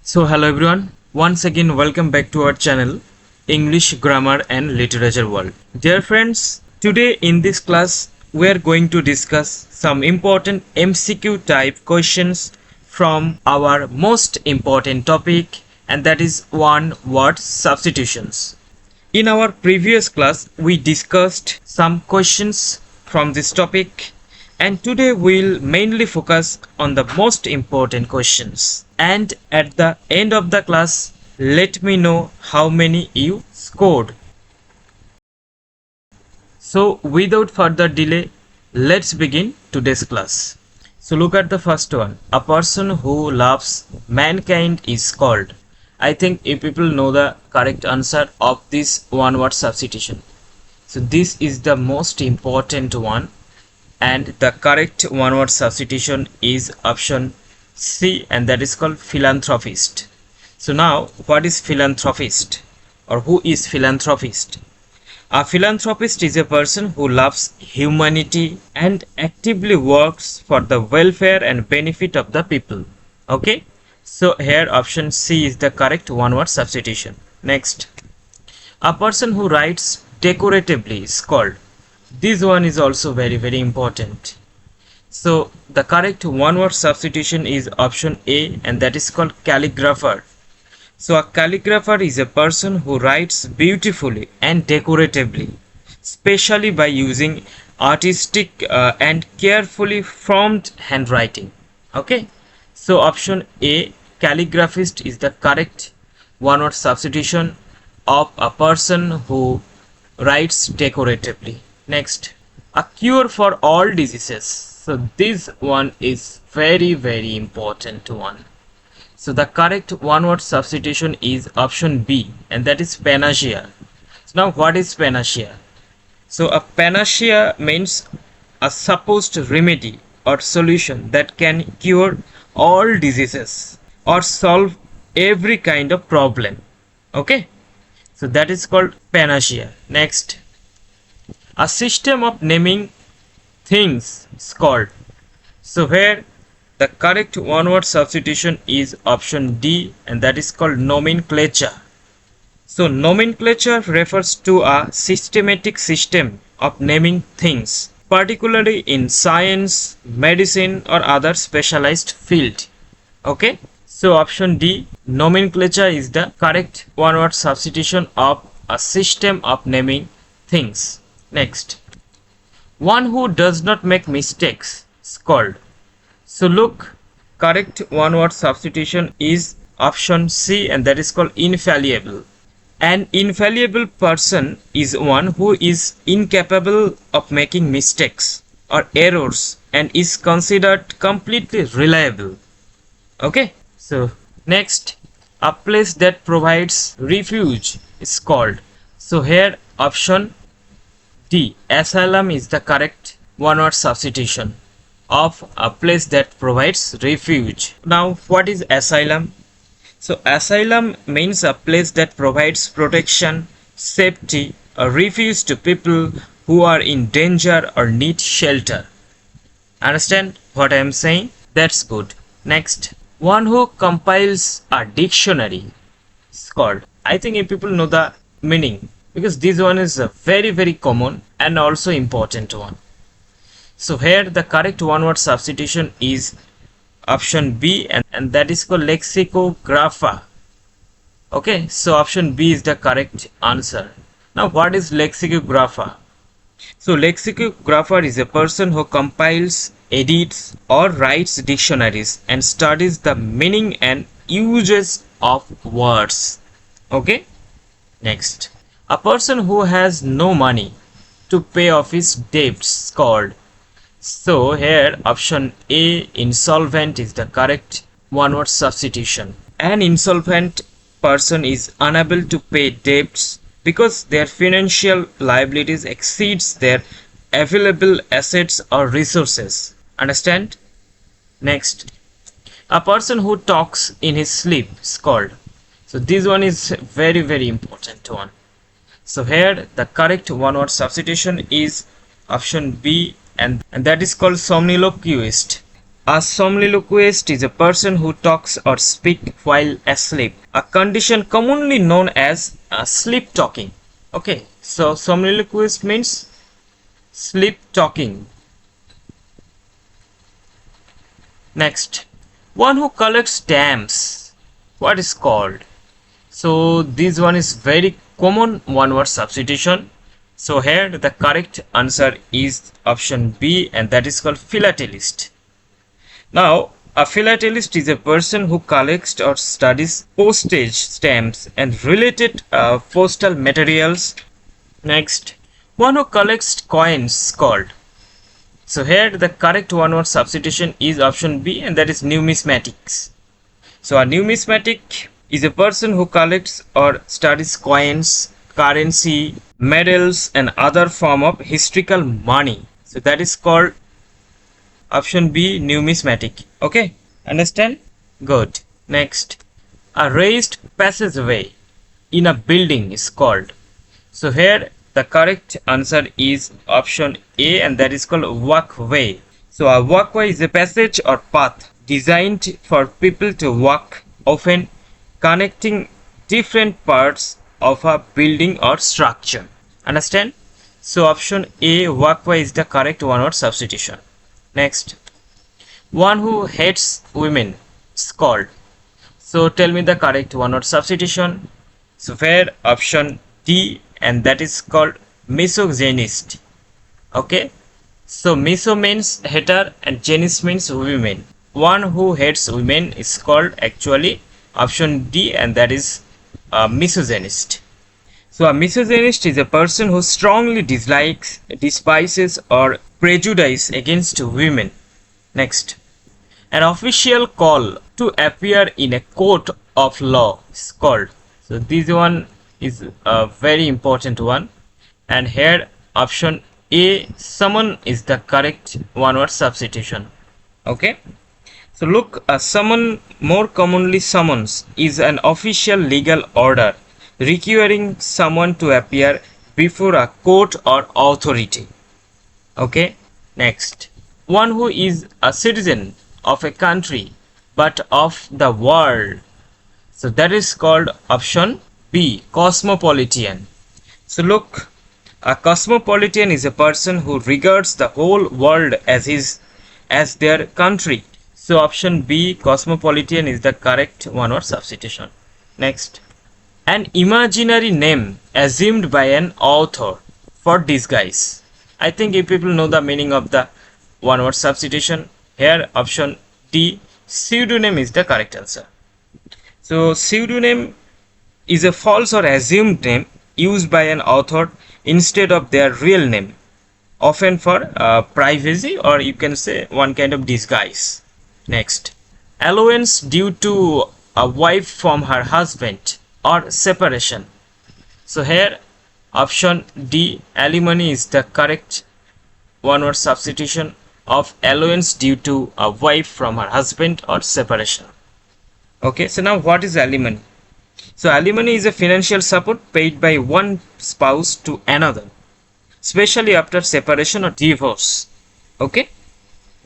So hello everyone, once again welcome back to our channel English Grammar and Literature World. Dear friends, today in this class we are going to discuss some important MCQ type questions from our most important topic, and that is one-word substitutions. In our previous class we discussed some questions from this topic, and today we'll mainly focus on the most important questions. And at the end of the class, let me know how many you scored. So without further delay, let's begin today's class. So look at the first one. A person who loves mankind is called. I think you people know the correct answer of this one-word substitution. So this is the most important one, and the correct one-word substitution is option C, and that is called philanthropist. So now, what is philanthropist, or who is philanthropist? A philanthropist is a person who loves humanity and actively works for the welfare and benefit of the people. Okay, so here option C is the correct one-word substitution. Next, a person who writes decoratively is called. This one is also very important. So the correct one-word substitution is option A, and that is called calligrapher. So a calligrapher is a person who writes beautifully and decoratively, especially by using artistic and carefully formed handwriting. Okay, so option A, calligraphist, is the correct one-word substitution of a person who writes decoratively. Next, a cure for all diseases. So this one is very important one. So the correct one-word substitution is option B, and that is panacea. So now what is panacea? So a panacea means a supposed remedy or solution that can cure all diseases or solve every kind of problem. Okay, so that is called panacea. Next, a system of naming things is called. So here the correct one-word substitution is option D, and that is called nomenclature. So nomenclature refers to a systematic system of naming things, particularly in science, medicine, or other specialized field. Okay, so option D, nomenclature, is the correct one-word substitution of a system of naming things. Next, one who does not make mistakes is called. So look, correct one-word substitution is option C, and that is called infallible. An infallible person is one who is incapable of making mistakes or errors and is considered completely reliable. Okay, so next, a place that provides refuge is called. So here option D, asylum, is the correct one-word substitution of a place that provides refuge. Now what is asylum? So asylum means a place that provides protection, safety, or refuge to people who are in danger or need shelter. Understand what I am saying? That's good. Next, one who compiles a dictionary is called. I think you people know the meaning, because this one is a very common and also important one. So here the correct one-word substitution is option B, and that is called lexicographer. Okay, so option B is the correct answer. Now what is lexicographer? So lexicographer is a person who compiles, edits, or writes dictionaries and studies the meaning and uses of words. Okay, next, a person who has no money to pay off his debts is called. So here option A, insolvent, is the correct one-word substitution. An insolvent person is unable to pay debts because their financial liabilities exceeds their available assets or resources. Understand? Next, a person who talks in his sleep is called. So this one is very important one. So here the correct one-word substitution is option B, and that is called somniloquist. A somniloquist is a person who talks or speaks while asleep, a condition commonly known as sleep talking. Okay, so somniloquist means sleep talking. Next, one who collects stamps. What is called? So this one is very common one-word substitution. So here the correct answer is option B, and that is called philatelist. Now, a philatelist is a person who collects or studies postage stamps and related postal materials. Next, one who collects coins called. So here the correct one-word substitution is option B, and that is numismatics. So a numismatic is a person who collects or studies coins, currency, medals and other form of historical money. So that is called option B, numismatic. Okay, understand? Good. Next, a raised passageway in a building is called. So here the correct answer is option A, and that is called walkway. So a walkway is a passage or path designed for people to walk, often connecting different parts of a building or structure. Understand? So option A, walkway, is the correct one-word substitution. Next, one who hates women is called. So tell me the correct one-word substitution. So here option D, and that is called misogynist. Okay, so miso means hater and gynist means women. One who hates women is called actually option D, and that is a misogynist. So a misogynist is a person who strongly dislikes, despises or prejudice against women. Next, an official call to appear in a court of law is called. So this one is a very important one, and here option A, summon, is the correct one-word substitution. Okay, so look, a summon, more commonly summons, is an official legal order requiring someone to appear before a court or authority. Okay, next, one who is a citizen of a country but of the world. So that is called option B, cosmopolitan. So look, a cosmopolitan is a person who regards the whole world as their country. So option B, cosmopolitan, is the correct one-word substitution. Next, an imaginary name assumed by an author for disguise. I think you people know the meaning of the one-word substitution. Here option D, pseudonym, is the correct answer. So pseudonym is a false or assumed name used by an author instead of their real name, often for privacy, or you can say one kind of disguise. Next, allowance due to a wife from her husband or separation. So here option D, alimony, is the correct one-word substitution of allowance due to a wife from her husband or separation. Okay, so now what is alimony? So alimony is a financial support paid by one spouse to another, especially after separation or divorce. Okay,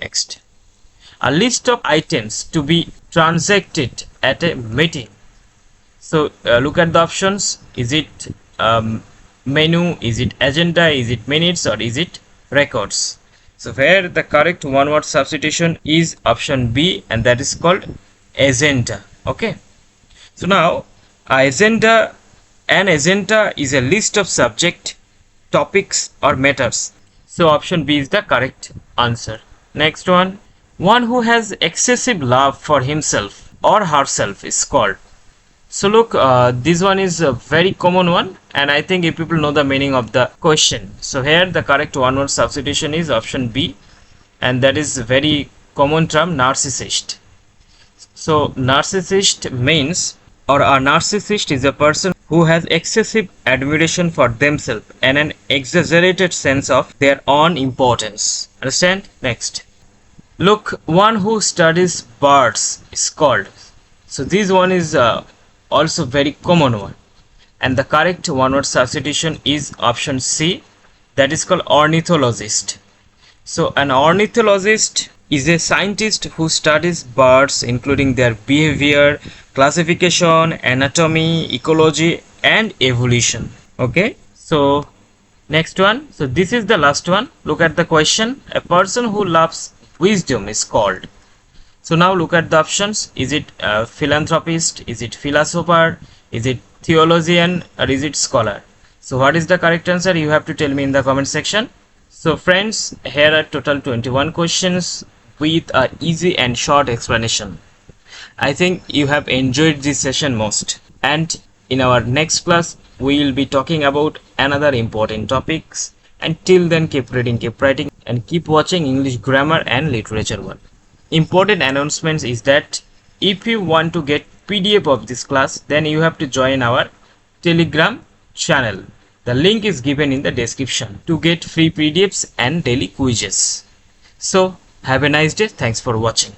next, a list of items to be transacted at a meeting. So look at the options. Is it menu, is it agenda, is it minutes, or is it records? So here the correct one-word substitution is option B, and that is called agenda. Okay, so now an agenda is a list of subject, topics or matters. So option B is the correct answer. Next one who has excessive love for himself or herself is called. So look, this one is a very common one, and I think if people know the meaning of the question. So here the correct one-word substitution is option B, and that is a very common term, narcissist. So narcissist means, or a narcissist is a person who has excessive admiration for themselves and an exaggerated sense of their own importance. Understand? Next, look, one who studies birds is called. So this one is also very common one, and the correct one-word substitution is option C, that is called ornithologist. So an ornithologist is a scientist who studies birds, including their behavior, classification, anatomy, ecology, and evolution. Okay, so next one. So this is the last one. Look at the question. A person who loves wisdom is called. So now look at the options. Is it a philanthropist? Is it philosopher? Is it theologian? Or is it scholar? So what is the correct answer? You have to tell me in the comment section. So friends, here are total 21 questions with a easy and short explanation. I think you have enjoyed this session most. And in our next class, we will be talking about another important topics. Until then, keep reading, keep writing, and keep watching English Grammar and Literature 1. Important announcements is that if you want to get PDF of this class, then you have to join our Telegram channel. The link is given in the description to get free PDFs and daily quizzes. So have a nice day. Thanks for watching.